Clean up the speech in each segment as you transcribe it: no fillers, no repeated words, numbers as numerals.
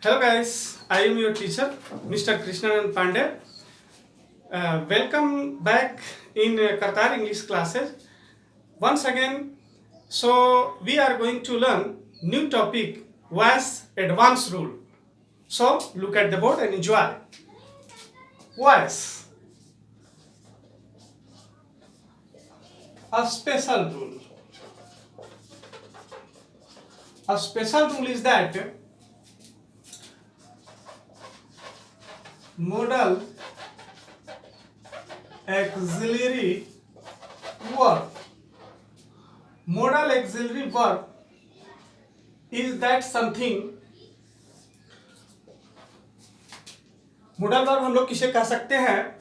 Hello guys, I am your teacher, Mr. Krishnanand Pandey. Welcome back in Qatar English classes. Once again, so we are going to learn new topic, voice advanced rule. So look at the board and enjoy. Voice, a special rule. A special rule is that modal auxiliary verb. Modal auxiliary verb is that something. modal verb हम लोग किसे कह सकते हैं,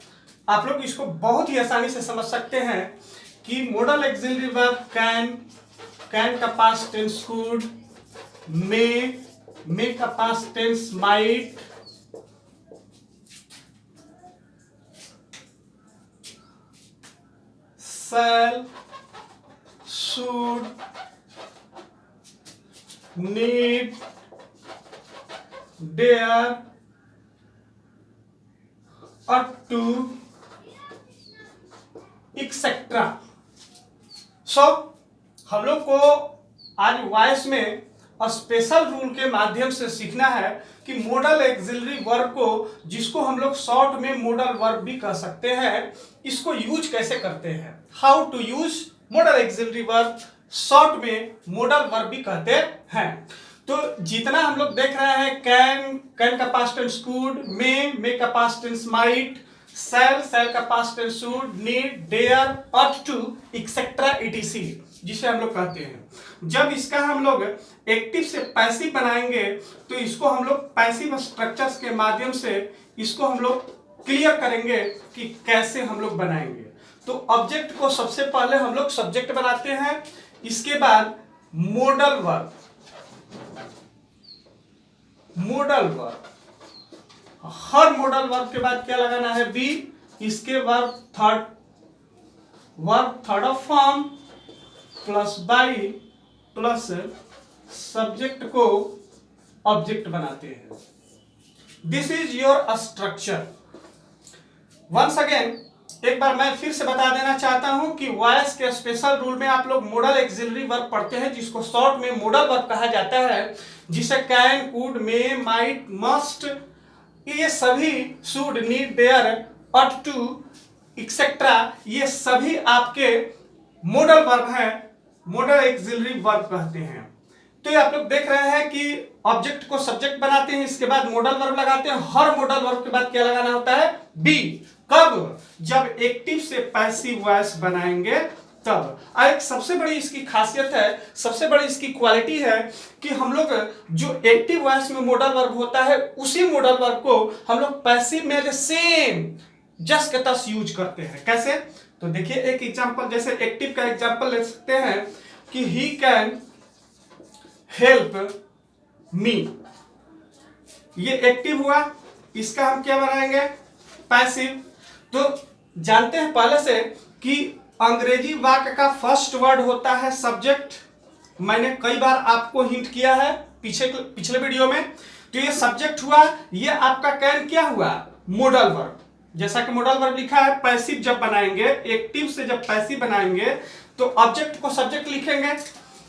आप लोग इसको बहुत ही आसानी से समझ सकते हैं कि modal auxiliary verb can का past tense could, may का past tense might, shall, should, need, dare, ought to, etcetera. So हम लोग को आज वॉइस में स्पेशल रूल के माध्यम से सीखना है कि मोडल ऑक्सिलरी वर्ब को, जिसको हम लोग शॉर्ट में मोडल वर्ब भी कह सकते हैं, इसको यूज कैसे करते हैं. How to use modal auxiliary verb, short में मोडल वर्ब भी कहते हैं. तो जितना हम लोग देख रहे हैं, कैन का पास्ट टेंस कुड, मे का पास्ट टेंस माइट, सेल का past tense should, need, dare, ought to, etcetera, etc, जिसे हम लोग कहते हैं. जब इसका हम लोग एक्टिव से पैसिव बनाएंगे तो इसको हम लोग पैसिव स्ट्रक्चर्स के माध्यम से इसको हम लोग क्लियर करेंगे कि कैसे हम लोग बनाएंगे. तो ऑब्जेक्ट को सबसे पहले हम लोग सब्जेक्ट बनाते हैं, इसके बाद मोडल वर्ब. मोडल वर्ब, हर मोडल वर्ब के बाद क्या लगाना है, बी. इसके verb third of form plus by plus subject को ऑब्जेक्ट बनाते हैं. This is your structure. Once again एक बार मैं फिर से बता देना चाहता हूं कि वॉइस के स्पेशल रूल में आप लोग मोडल ऑक्सिलरी वर्ब पढ़ते हैं, जिसको शॉर्ट में मोडल वर्ब कहा जाता है, जिसे can, could, may, might, must, ये सभी, should, need, dare, ought to, etcetera, ये सभी आपके मोडल वर्ब हैं, मोडल ऑक्सिलरी वर्ब कहते हैं. तो ये आप लोग देख रहे हैं कि ऑब्जेक्ट को सब्जेक्ट बनाते हैं, इसके बाद मोडल वर्ब लगाते हैं. हर मोडल वर्ब के बाद क्या लगाना होता है, बी. कब? जब एक्टिव से पैसिव वॉइस बनाएंगे तब. एक सबसे बड़ी इसकी खासियत है, सबसे बड़ी इसकी क्वालिटी है कि हम लोग जो एक्टिव वॉइस में मोडल वर्ब होता है, उसी मोडल वर्ब को हम लोग पैसिव में सेम जस्ट के तस यूज करते हैं. कैसे? तो देखिए एक एग्जांपल, जैसे एक्टिव का एग्जांपल ले सकते हैं कि ही कैन हेल्प मी. ये एक्टिव हुआ, इसका हम क्या बनाएंगे, पैसिव. तो जानते हैं पहले से कि अंग्रेजी वाक्य का फर्स्ट वर्ड होता है सब्जेक्ट. मैंने कई बार आपको हिंट किया है पिछले वीडियो में. तो ये सब्जेक्ट हुआ, ये आपका कैन क्या हुआ, मोडल वर्ब. जैसा कि मोडल वर्ब लिखा है, पैसिव जब बनाएंगे, एक्टिव से जब पैसिव बनाएंगे तो ऑब्जेक्ट को सब्जेक्ट लिखेंगे.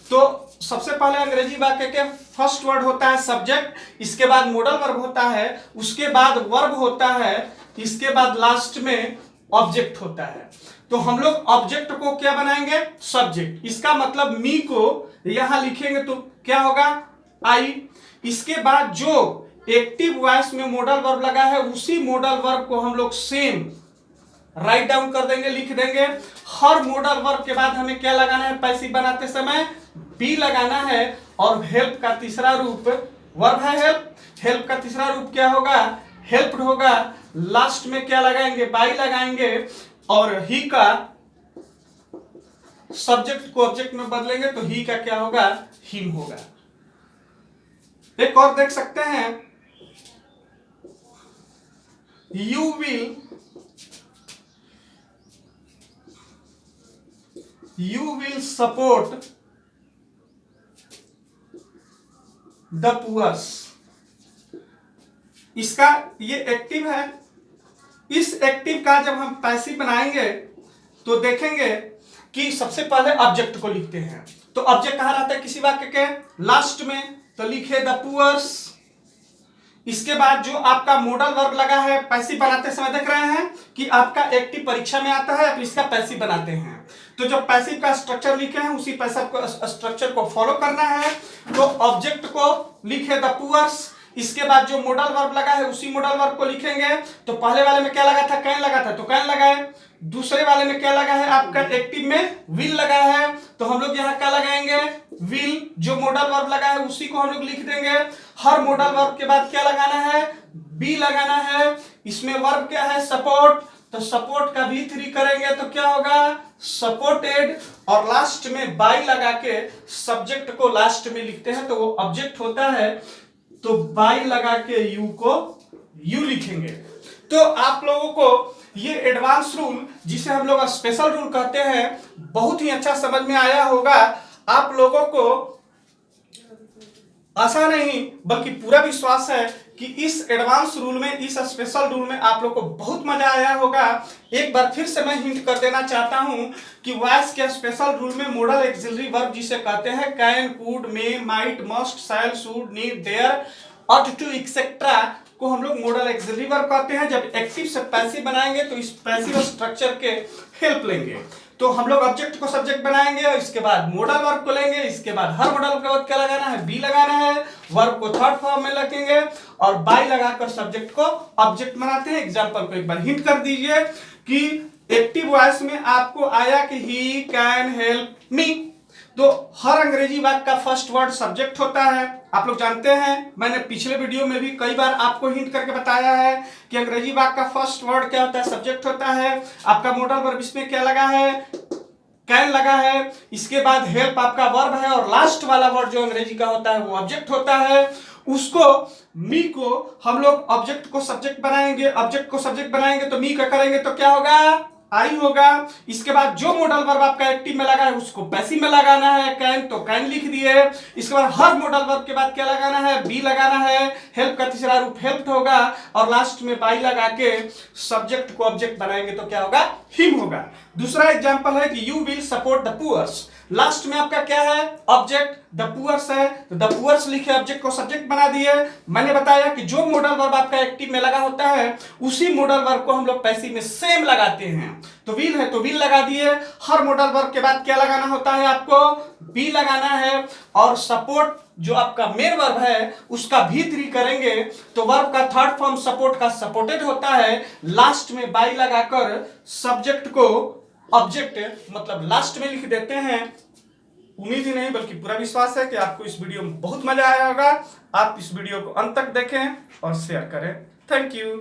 तो सबसे पहले अंग्रेजी वाक्य के फर्स्ट वर्ड होता है सब्जेक्ट, इसके बाद मोडल वर्ब होता है, उसके बाद वर्ब होता है, इसके बाद लास्ट में ऑब्जेक्ट होता है. तो हम लोग ऑब्जेक्ट को क्या बनाएंगे, सब्जेक्ट. इसका मतलब मी को यहां लिखेंगे तो क्या होगा, आई. इसके बाद जो एक्टिव वॉइस में मोडल वर्ब लगा है, उसी मोडल वर्ब को हम लोग सेम राइट डाउन कर देंगे, लिख देंगे. हर मोडल वर्ब के बाद हमें क्या लगाना है, पैसिव बनाते समय बी लगाना है. और हेल्प का तीसरा रूप वर्ब है हेल्प. हेल्प का तीसरा रूप क्या होगा, हेल्प्ड होगा. लास्ट में क्या लगाएंगे, बाई लगाएंगे. और ही का सब्जेक्ट को ऑब्जेक्ट में बदलेंगे तो ही का क्या होगा, हिम होगा. एक और देख सकते हैं, you will support the poors. इसका ये एक्टिव है। इस एक्टिव का जब हम पैसिव बनाएंगे तो देखेंगे कि सबसे पहले ऑब्जेक्ट को लिखते हैं। तो ऑब्जेक्ट कहां रहता है किसी वाक्य के लास्ट में, तो लिखे द पुअर्स। इसके बाद जो आपका मोडल वर्ब लगा है पैसिव बनाते समय देख रहे हैं कि आपका एक्टिव परीक्षा में आता है, अब इसका पैसिव बनाते हैं। तो जब पैसिव का स्ट्रक्चर लिखे हैं उसी पैसिव को स्ट्रक्चर को फॉलो करना है। तो ऑब्जेक्ट को लिखे द पुअर्स, इसके बाद जो मोडल वर्ब लगा है उसी मोडल वर्ब को लिखेंगे। तो पहले वाले में क्या लगा था, कैन लगा था, तो कैन लगाए। दूसरे वाले में क्या लगा है, आपका एक्टिव में विल लगा है, तो हम लोग यहाँ क्या लगाएंगे, विल। जो मोडल वर्ब लगा है उसी को हम लोग लिख देंगे। हर मोडल वर्ब के बाद क्या लगाना है, बी लगाना है। इसमें वर्ब क्या है, सपोर्ट, तो सपोर्ट का भी 3 करेंगे तो क्या होगा, सपोर्टेड। और लास्ट में बाई लगा के सब्जेक्ट को लास्ट में लिखते हैं तो वो ऑब्जेक्ट होता है, तो बाई लगा के यू को यू लिखेंगे। तो आप लोगों को ये एडवांस रूल, जिसे हम लोग स्पेशल रूल कहते हैं, बहुत ही अच्छा समझ में आया होगा। आप लोगों को आशा नहीं बल्कि पूरा विश्वास है कि इस एडवांस रूल में, इस स्पेशल रूल में आप लोग को बहुत मजा आया होगा। एक बार फिर से मैं हिंट कर देना चाहता हूं कि वॉइस के स्पेशल रूल में मोडल एक्सिलरी वर्ब जिसे कहते हैं can, could, may, might, must, shall, should, need, dare, ought to etcetera को हम लोग मोडल एक्सिलरी वर्ब कहते हैं। जब एक्टिव से पैसिव बनाएंगे तो इस पैसिव स्ट्रक्चर के हेल्प लेंगे। तो हम लोग ऑब्जेक्ट को सब्जेक्ट बनाएंगे और इसके बाद मोडल वर्ब को लेंगे। इसके बाद हर मोडल के बाद क्या लगाना है, बी लगाना है। वर्ब को थर्ड फॉर्म में रखेंगे और बाई लगाकर सब्जेक्ट को ऑब्जेक्ट बनाते हैं। एग्जांपल को एक बार हिंट कर दीजिए कि एक्टिव वॉइस में आपको आया कि ही कैन हेल्प मी, तो हर अंग्रेजी वाक्य का फर्स्ट वर्ड सब्जेक्ट होता है। आप लोग जानते हैं, मैंने पिछले वीडियो में भी कई बार आपको हिंट करके बताया है कि अंग्रेजी वाक्य का फर्स्ट वर्ड क्या होता है, सब्जेक्ट होता है। आपका मोडल वर्ब इसमें क्या लगा है, कैन लगा है। इसके बाद हेल्प आपका वर्ब है और लास्ट वाला वर्ड जो अंग्रेजी का होता है वो ऑब्जेक्ट होता है। उसको मी को हम लोग ऑब्जेक्ट को सब्जेक्ट बनाएंगे, ऑब्जेक्ट को सब्जेक्ट बनाएंगे तो मी का करेंगे तो क्या होगा, आई होगा। इसके बाद जो मोडल वर्ब आपका एक्टिव में लगा है उसको पैसिव में लगाना है, कैन तो कैन लिख दिए। इसके बाद हर मोडल वर्ब के बाद क्या लगाना है, बी लगाना है। हेल्प का तीसरा रूप हेल्प्ड होगा और लास्ट में बाई लगा के सब्जेक्ट को ऑब्जेक्ट बनाएंगे तो क्या होगा, हिम होगा। दूसरा एग्जांपल है कि you will support the poors. Last में आपका क्या है, ऑब्जेक्ट, द पुअर्स है, तो द पुअर्स लिखे ऑब्जेक्ट को सब्जेक्ट बना दिए। मैंने बताया कि जो मोडल वर्ब आपका एक्टिव में लगा होता है उसी मोडल वर्ब को हम लोग पैसिव में सेम लगाते हैं। तो विल है तो विल लगा दिए। हर मोडल वर्ब के बाद क्या लगाना होता है, आपको बी लगाना है। और सपोर्ट जो आपका मेन वर्ब है उसका भी 3 करेंगे तो वर्ब का थर्ड फॉर्म सपोर्ट का सपोर्टेड होता है। लास्ट में बाई लगाकर सब्जेक्ट को ऑब्जेक्ट मतलब लास्ट में लिख देते हैं। उम्मीद ही नहीं बल्कि पूरा विश्वास है कि आपको इस वीडियो में बहुत मजा आया होगा। आप इस वीडियो को अंत तक देखें और शेयर करें। Thank you.